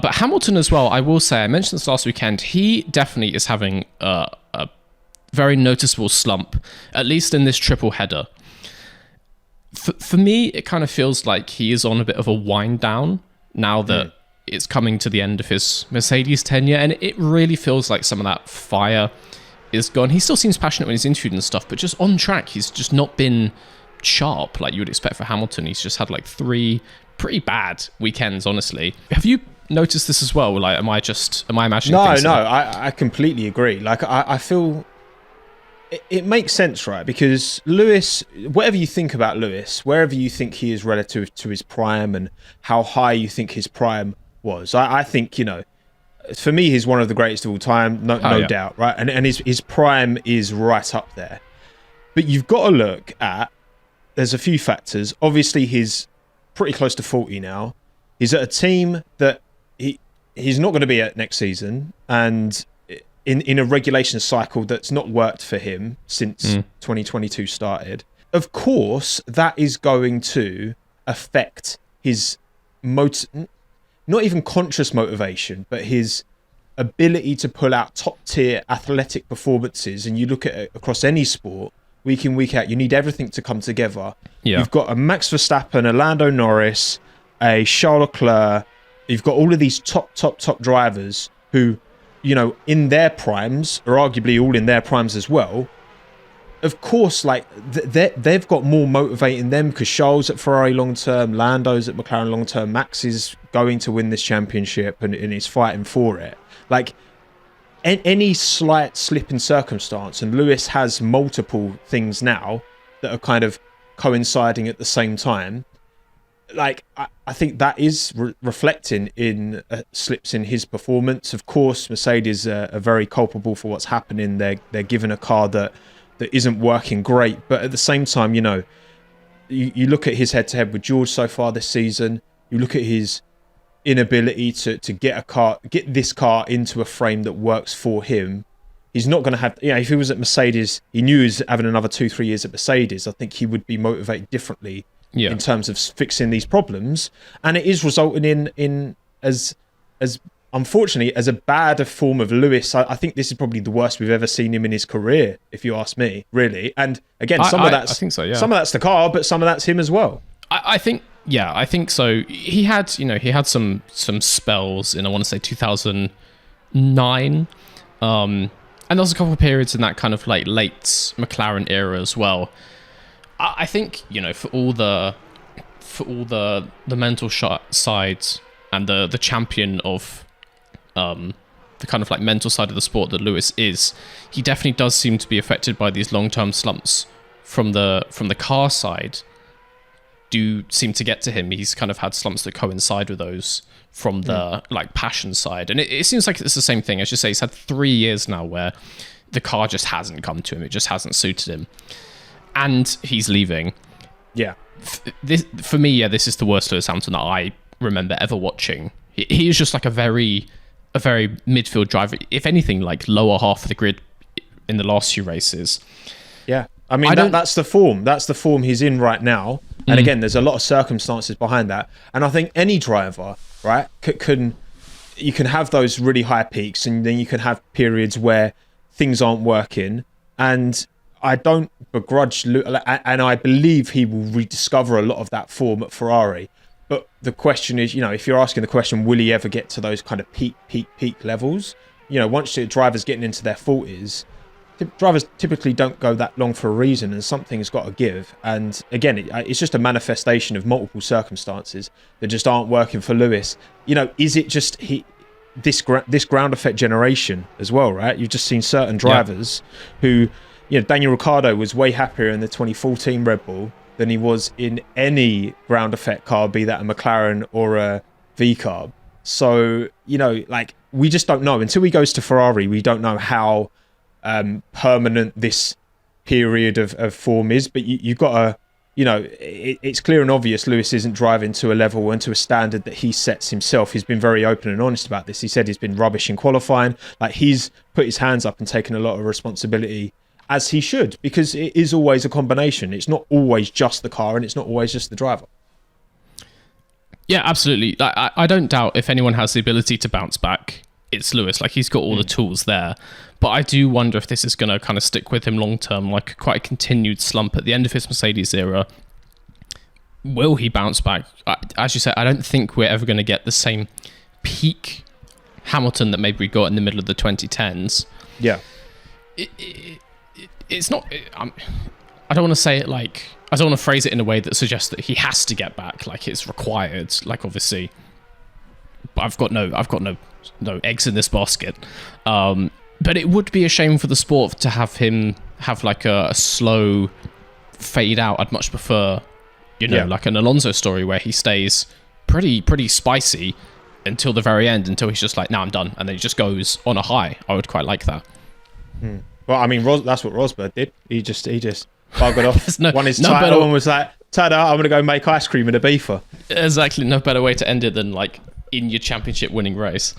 But Hamilton as well, I will say, I mentioned this last weekend, he definitely is having a very noticeable slump, at least in this triple header. For me, it kind of feels like he is on a bit of a wind down now that it's coming to the end of his Mercedes tenure, and it really feels like some of that fire is gone. He still seems passionate when he's interviewed and stuff, but just on track, he's just not been sharp like you would expect for Hamilton. He's just had like 3 pretty bad weekends, honestly. Have you noticed this as well? Like, am I imagining things? No, I completely agree. Like, I feel it makes sense, right? Because Lewis, whatever you think about Lewis, wherever you think he is relative to his prime and how high you think his prime was, I think, for me, he's one of the greatest of all time, no doubt, right? And his prime is right up there. But you've got to look at, there's a few factors. Obviously, he's pretty close to 40 now. He's at a team that he's not going to be at next season, and in a regulation cycle that's not worked for him since 2022 started. Of course, that is going to affect his not even conscious motivation, but his ability to pull out top tier athletic performances. And you look at it across any sport, week in, week out, you need everything to come together. Yeah. You've got a Max Verstappen, a Lando Norris, a Charles Leclerc. You've got all of these top drivers who, in their primes, or arguably all in their primes as well. Of course, like they've got more motivating them because Charles at Ferrari long term, Lando's at McLaren long term, Max is going to win this championship and is fighting for it. Like any slight slip in circumstance, and Lewis has multiple things now that are kind of coinciding at the same time. Like, I think that is reflecting in slips in his performance. Of course, Mercedes are very culpable for what's happening. They're given a car that isn't working great. But at the same time, you look at his head-to-head with George so far this season. You look at his inability to get this car into a frame that works for him. He's not going to have... if he was at Mercedes, he knew he was having another 2-3 years at Mercedes. I think he would be motivated differently. Yeah. In terms of fixing these problems, and it is resulting in as unfortunately as a bad a form of Lewis. I think this is probably the worst we've ever seen him in his career, if you ask me, really. And again, some of that's the car, but some of that's him as well. I think so. He had some spells in, I want to say 2009, and there was a couple of periods in that kind of like late McLaren era as well. I think, for all the mental sides and the champion of the kind of like mental side of the sport that Lewis is, he definitely does seem to be affected by these long-term slumps from the car side. Do seem to get to him. He's kind of had slumps that coincide with those from the like passion side, and it seems like it's the same thing. As you say, he's had 3 years now where the car just hasn't come to him. It just hasn't suited him. And he's leaving. Yeah. For me, this is the worst Lewis Hamilton that I remember ever watching. He is just like a very midfield driver. If anything, like lower half of the grid in the last few races. Yeah. I mean, that's the form. That's the form he's in right now. And again, there's a lot of circumstances behind that. And I think any driver, right, you can have those really high peaks, and then you can have periods where things aren't working. And I don't begrudge, and I believe he will rediscover a lot of that form at Ferrari. But the question is, if you're asking the question, will he ever get to those kind of peak levels? Once the driver's getting into their 40s, drivers typically don't go that long for a reason, and something's got to give. And again, it's just a manifestation of multiple circumstances that just aren't working for Lewis. Is it just this ground effect generation as well, right? You've just seen certain drivers who... Daniel Ricciardo was way happier in the 2014 Red Bull than he was in any ground effect car, be that a McLaren or a V-Carb. So, we just don't know. Until he goes to Ferrari, we don't know how permanent this period of form is. But you've got to, it's clear and obvious Lewis isn't driving to a level and to a standard that he sets himself. He's been very open and honest about this. He said he's been rubbish in qualifying. Like, he's put his hands up and taken a lot of responsibility, as he should, because it is always a combination. It's not always just the car, and it's not always just the driver. Yeah, absolutely. I don't doubt if anyone has the ability to bounce back, it's Lewis. Like, he's got all the tools there. But I do wonder if this is going to kind of stick with him long term, like quite a continued slump at the end of his Mercedes era. Will he bounce back? As you said, I don't think we're ever going to get the same peak Hamilton that maybe we got in the middle of the 2010s. Yeah. It's not... I don't want to say it like... I don't want to phrase it in a way that suggests that he has to get back, like it's required. Like, obviously, but I've got no eggs in this basket. But it would be a shame for the sport to have him have like a slow fade out. I'd much prefer, like an Alonso story where he stays pretty spicy until the very end, until he's just like, "Now I'm done," and then he just goes on a high. I would quite like that. Well, I mean, that's what Rosberg did. He just buggered off, no, won his no title, better, and was like, "Ta-da! I'm gonna go make ice cream in a beefer." Exactly, no better way to end it than like in your championship winning race.